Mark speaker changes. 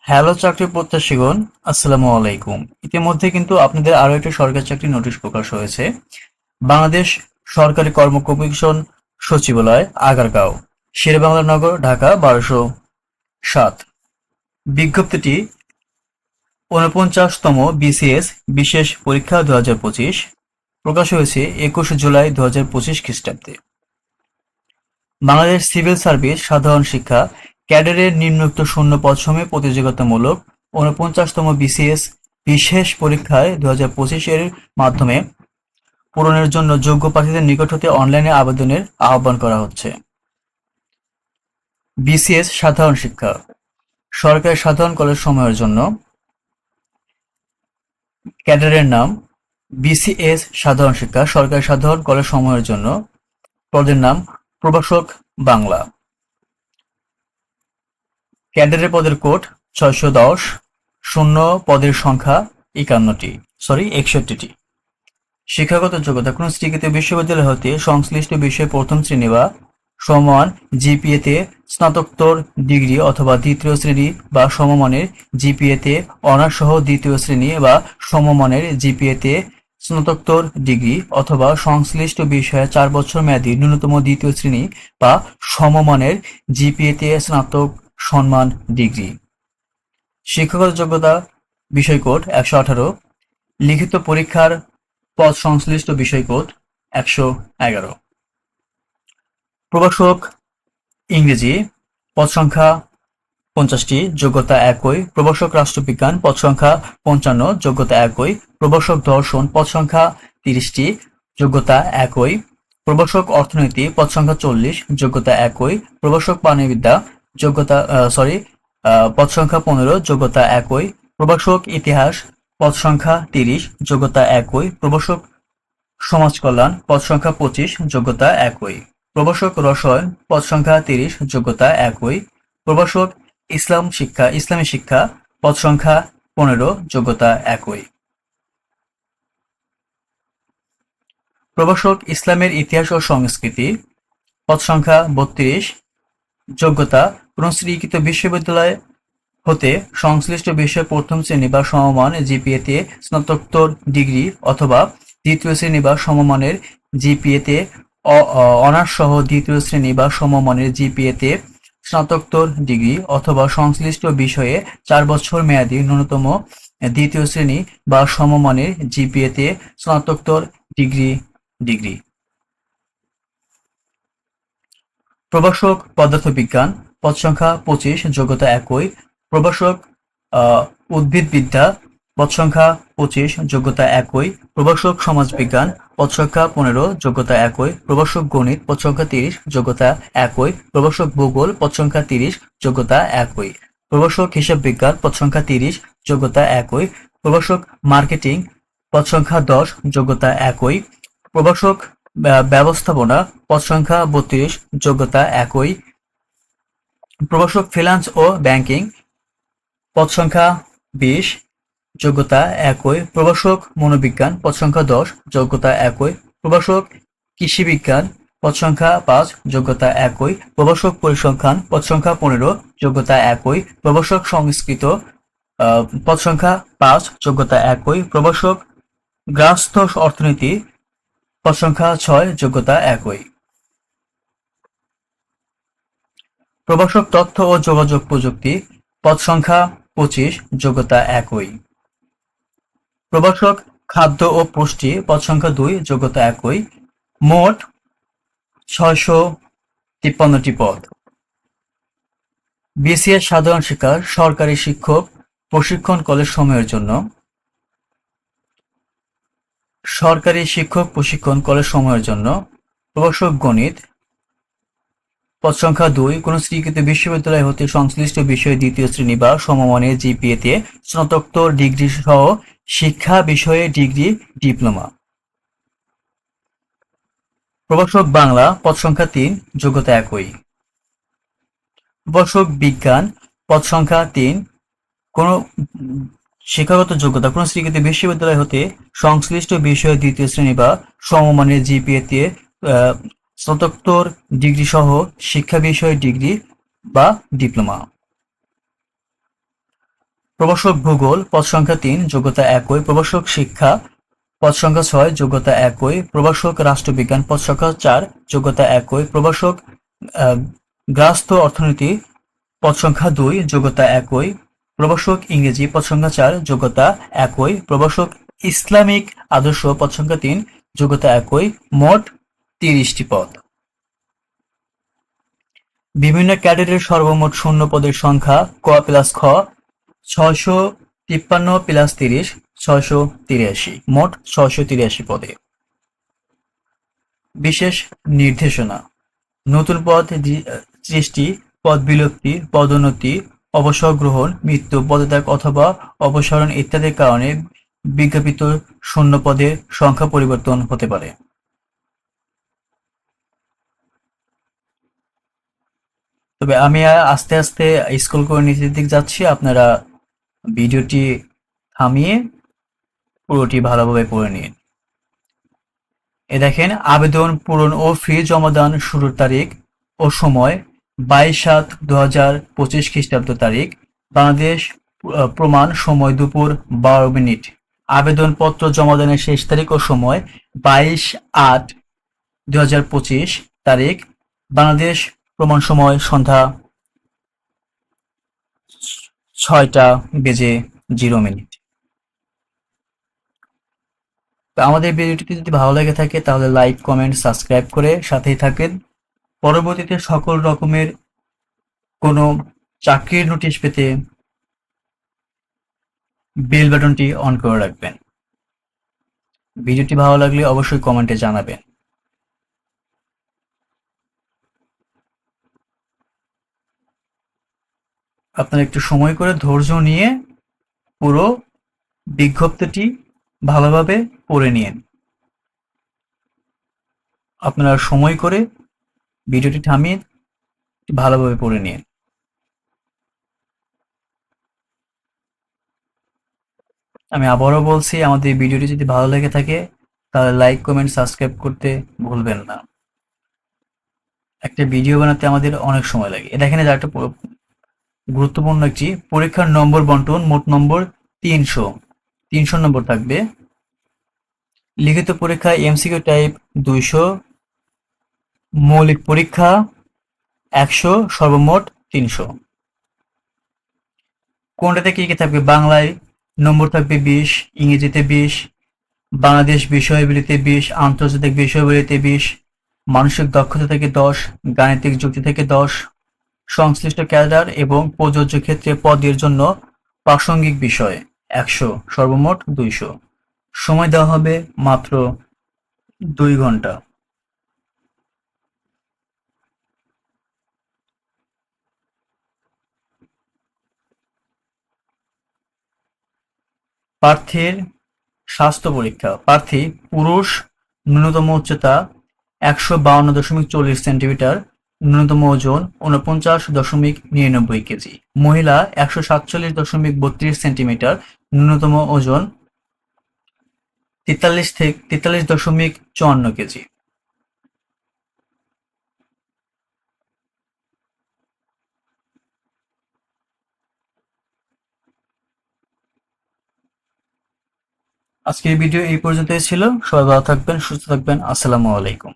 Speaker 1: Hello চাকরি প্রত্যাশীগণ, আসসালামু আলাইকুম। ইতিমধ্যে কিন্তু আপনাদের আরো একটি সরকারি চাকরি নোটিশ প্রকাশ হয়েছে। বাংলাদেশ সরকারি কর্ম কমিশন সচিবালয়, আগারগাঁও, শেরেবাংলা নগর, ঢাকা ১২০৭। বিজ্ঞপ্তিটি ৪৯তম বিসিএস বিশেষ পরীক্ষা ২০২৫ প্রকাশ হয়েছে ২১ জুলাই ২০২৫ খ্রিস্টাব্দে। বাংলাদেশ সিভিল সার্ভিস সাধারণ শিক্ষা ক্যাডারের নিম্নোক্ত শূন্য পদ সময়ে প্রতিযোগিতামূলক ৪৯তম বিসিএস বিশেষ পরীক্ষায় ২০২৫ এর মাধ্যমে পূরণের জন্য যোগ্য প্রার্থীদের নিকট হতে অনলাইনে আবেদনের আহ্বান করা হচ্ছে। বিসিএস সাধারণ শিক্ষা সরকারি সাধারণ কলেজ সময়ের জন্য ক্যাডারের নাম বিসিএস সাধারণ শিক্ষা সরকারি সাধারণ কলেজ সময়ের জন্য পদের নাম প্রভাষক বাংলা। ক্যাডারের পদের কোড ৬১০, শূন্য পদের সংখ্যা ৬১টি। শিক্ষাগত যোগ্যতা কোন স্বীকৃত বিশ্ববিদ্যালয় হতে সংশ্লিষ্ট বিষয়ে প্রথম শ্রেণী বা সমমান জিপিএতে স্নাতকোত্তর ডিগ্রি অথবা দ্বিতীয় শ্রেণী বা সমমানের জিপিএতে অনার্স সহ দ্বিতীয় শ্রেণী বা সমমানের জিপিএতে স্নাতকোত্তর ডিগ্রি অথবা সংশ্লিষ্ট বিষয়ে ৪ বছর মেয়াদী ন্যূনতম দ্বিতীয় শ্রেণী বা সমমানের জিপিএতে স্নাতক সম্মান ডিগ্রি। শিক্ষাগত যোগ্যতা বিষয় কোড ১১৮, লিখিত পরীক্ষার পদ সংশ্লিষ্ট বিষয় কোড ১১১। প্রভাষক ইংরেজি পদ সংখ্যা ৫০টি, যোগ্যতা একই। প্রভাষক রাষ্ট্রবিজ্ঞান পদ সংখ্যা ৫৫, যোগ্যতা একই। প্রভাষক দর্শন পদ সংখ্যা ৩০টি, যোগ্যতা একই। প্রভাষক অর্থনীতি পদ সংখ্যা ৪০, যোগ্যতা একই। প্রভাষক প্রাণিবিদ্যা যোগ্যতা পদ সংখ্যা ১৫, যোগ্যতা একই। প্রভাষক ইতিহাস পদ সংখ্যা ৩০, যোগ্যতা একই। প্রভাষক সমাজ কল্যাণ পদ সংখ্যা ২৫, যোগ্যতা একই। প্রভাষক রসায়ন পদ সংখ্যা ৩০, যোগ্যতা একই। প্রভাষক ইসলামী শিক্ষা পদ সংখ্যা ১৫, যোগ্যতা একই। প্রভাষক ইসলামের ইতিহাস ও সংস্কৃতি পদ সংখ্যা ৩২, যোগ্যতা কোন স্বীকৃত বিশ্ববিদ্যালয় হতে সংশ্লিষ্ট বিষয়ে প্রথম শ্রেণী বা সমমান জিপিএতে স্নাতকোত্তর ডিগ্রি অথবা দ্বিতীয় শ্রেণী বা সমমানের জিপিএতে অনার্স সহ দ্বিতীয় শ্রেণী বা সমমানের জিপিএতে স্নাতকোত্তর ডিগ্রি অথবা সংশ্লিষ্ট বিষয়ে ৪ বছর মেয়াদী ন্যূনতম দ্বিতীয় শ্রেণী বা সমমানের জিপিএতে স্নাতকোত্তর ডিগ্রি। প্রভাষক পদার্থবিজ্ঞান পদ সংখ্যা ২৫, যোগ্যতা একই। প্রভাষক উদ্ভিদবিদ্যা পদ সংখ্যা ২৫, যোগ্যতা একই। প্রভাষক সমাজবিজ্ঞান পদ সংখ্যা ১৫, যোগ্যতা একই। প্রভাষক গণিত পদ সংখ্যা ৩০, যোগ্যতা একই। প্রভাষক ভূগোল পদ সংখ্যা ৩০, যোগ্যতা একই। প্রভাষক হিসাব বিজ্ঞান পদ সংখ্যা ৩০, যোগ্যতা একই। প্রভাষক মার্কেটিং পদ সংখ্যা ১০, যোগ্যতা একই। প্রভাষক ব্যবস্থাপনা পদ সংখ্যা ৩২, যোগ্যতা একই। প্রভাষক ফিন্যান্স ও ব্যাংকিং পদ সংখ্যা ২০, যোগ্যতা একই। প্রভাষক মনোবিজ্ঞান পদ সংখ্যা ১০, যোগ্যতা একই। প্রভাষক কৃষিবিজ্ঞান পদ সংখ্যা ৫, যোগ্যতা একই। প্রভাষক পরিসংখ্যান পদ সংখ্যা ১৫, যোগ্যতা একই। প্রভাষক সংস্কৃত পদ সংখ্যা ৫, যোগ্যতা একই। প্রভাষক গার্হস্থ্য অর্থনীতি পদ সংখ্যা ৬, যোগ্যতা একই। প্রভাষক তথ্য ও যোগাযোগ প্রযুক্তি পদ সংখ্যা ২৫, যোগ্যতা একই। প্রভাষক খাদ্য ও পুষ্টি পদ সংখ্যা ২, যোগ্যতা একই। মোট ৬৫৩টি পদ। বিসিএস সাধারণ শিক্ষা সরকারি শিক্ষক প্রশিক্ষণ কলেজ সময়ের জন্য সরকারি শিক্ষক প্রশিক্ষণ কলেজ সময়ের জন্য প্রভাষক গণিত পদ সংখ্যা ২, কোন স্বীকৃত বিশ্ববিদ্যালয় হতে সংশ্লিষ্ট বিষয়ে দ্বিতীয় শ্রেণী বা সমমানের জিপিএতে স্নাতকোত্তর ডিগ্রি সহ শিক্ষা বিষয়ে ডিগ্রি ডিপ্লোমা। প্রভাষক বাংলা পদ সংখ্যা ৩, যোগ্যতা একই। প্রভাষক বিজ্ঞান পদ সংখ্যা ৩, কোন শিক্ষাগত যোগ্যতা কোন স্বীকৃত বিশ্ববিদ্যালয় হতে সংশ্লিষ্ট বিষয়ে দ্বিতীয় শ্রেণী বা সমমানের জিপিএতে স্নাতকোত্তর ডিগ্রি সহ শিক্ষা বিষয়ে ডিগ্রি বা ডিপ্লোমা। প্রভাষক ভূগোল পদ সংখ্যা ৩ যোগ্যতা একই। প্রভাষক শিক্ষা পদ সংখ্যা ৬ যোগ্যতা একই। প্রভাষক রাষ্ট্রবিজ্ঞান পদ সংখ্যা ৪ যোগ্যতা একই। প্রভাষক আহ, গার্হস্থ্য অর্থনীতি পদ সংখ্যা ২ যোগ্যতা একই। প্রভাষক ইংরেজি পদ সংখ্যা ৪ যোগ্যতা একই। প্রভাষক ইসলামিক আদর্শ পদ সংখ্যা ৩ যোগ্যতা একই। মোট ৩০টি পদ। বিভিন্ন ক্যাডারের সর্বমোট শূন্য পদের সংখ্যা ক প্লাস খ ৬৫৩ প্লাস ৩০ ৬৮৩, মোট ৬৮৩ পদে। বিশেষ নির্দেশনা: নতুন পদ সৃষ্টি, পদ বিলুপ্তি, পদোন্নতি, অবসর গ্রহণ, মৃত্যু, পদত্যাগ অথবা অপসারণ ইত্যাদির কারণে বিজ্ঞাপিত শূন্য পদের সংখ্যা পরিবর্তন হতে পারে। তবে আমি আস্তে আস্তে স্ক্রল করে নিচের দিক যাচ্ছি, আপনারা ভিডিওটি থামিয়ে পুরোটি ভালোভাবে পড়ে নিন। দেখেন, আবেদন পূরণ ও ফি জমাদান শুরুর তারিখ ও সময় 22/7/2025 খ্রিস্টাব্দ তারিখ। বাংলাদেশ প্রমাণ সময় দুপুর 12 মিনিট। আবেদনপত্র জমাদানের শেষ তারিখ ও সময় 22/8/2025 তারিখ। বাংলাদেশ প্রমাণ সময় সন্ধ্যা 6:0 তো আমাদের ভিডিওটি যদি ভালো লেগে থাকে তাহলে লাইক, কমেন্ট, সাবস্ক্রাইব করে সাথেই থাকেন। পরবর্তীতে সকল রকমের কোনো চাকরির নোটিশ পেতে বেল বাটনটি অন করে রাখবেন। ভিডিওটি ভালো লাগলে অবশ্যই কমেন্টে জানাবেন। আপনারা একটু সময় করে ধৈর্য নিয়ে পুরো বিজ্ঞপ্তিটি ভালোভাবে পড়ে নিন। আপনারা সময় করে ভিডিওটি থামিয়ে ভালোভাবে পড়ে নিন। আমি আবারও বলছি, আমাদের ভিডিওটি যদি ভালো লেগে থাকে তাহলে লাইক, কমেন্ট, সাবস্ক্রাইব করতে ভুলবেন না। একটা ভিডিও বানাতে আমাদের অনেক সময় লাগে। দেখেন, এটা একটা গুরুত্বপূর্ণ একটি পরীক্ষার নম্বর বন্টন। মোট নম্বর ৩০০ নম্বর থাকবে। লিখিত পরীক্ষা এমসিকিউ টাইপ ২০০, মৌলিক পরীক্ষা ১০০, সর্বমোট ৩০০। কোনটাতে কি কি থাকবে? বাংলায় নম্বর থাকবে ২০, ইংরেজিতে ২০, বাংলাদেশ বিষয়াবলীতে ২০, আন্তর্জাতিক বিষয়াবলীতে ২০, মানসিক দক্ষতা থেকে ১০, গাণিতিক যুক্তি থেকে ১০, সংশ্লিষ্ট ক্যাডার এবং প্রযোজ্য ক্ষেত্রে পদের জন্য প্রাসঙ্গিক বিষয় ১০০, সর্বমোট ২০০। সময় দেওয়া হবে মাত্র ২ ঘন্টা। প্রার্থীর স্বাস্থ্য পরীক্ষা: প্রার্থী পুরুষ, ন্যূনতম উচ্চতা ১৫২.৪০ সেন্টিমিটার, ন্যূনতম ওজন ৪৯.৯৯ কেজি। মহিলা ১৪৭.৩২ সেন্টিমিটার, ন্যূনতম ওজন ৪৩.৫৪ কেজি। আজকের ভিডিও এই পর্যন্তই ছিল। সবাই ভালো থাকবেন, সুস্থ থাকবেন। আসসালামু আলাইকুম।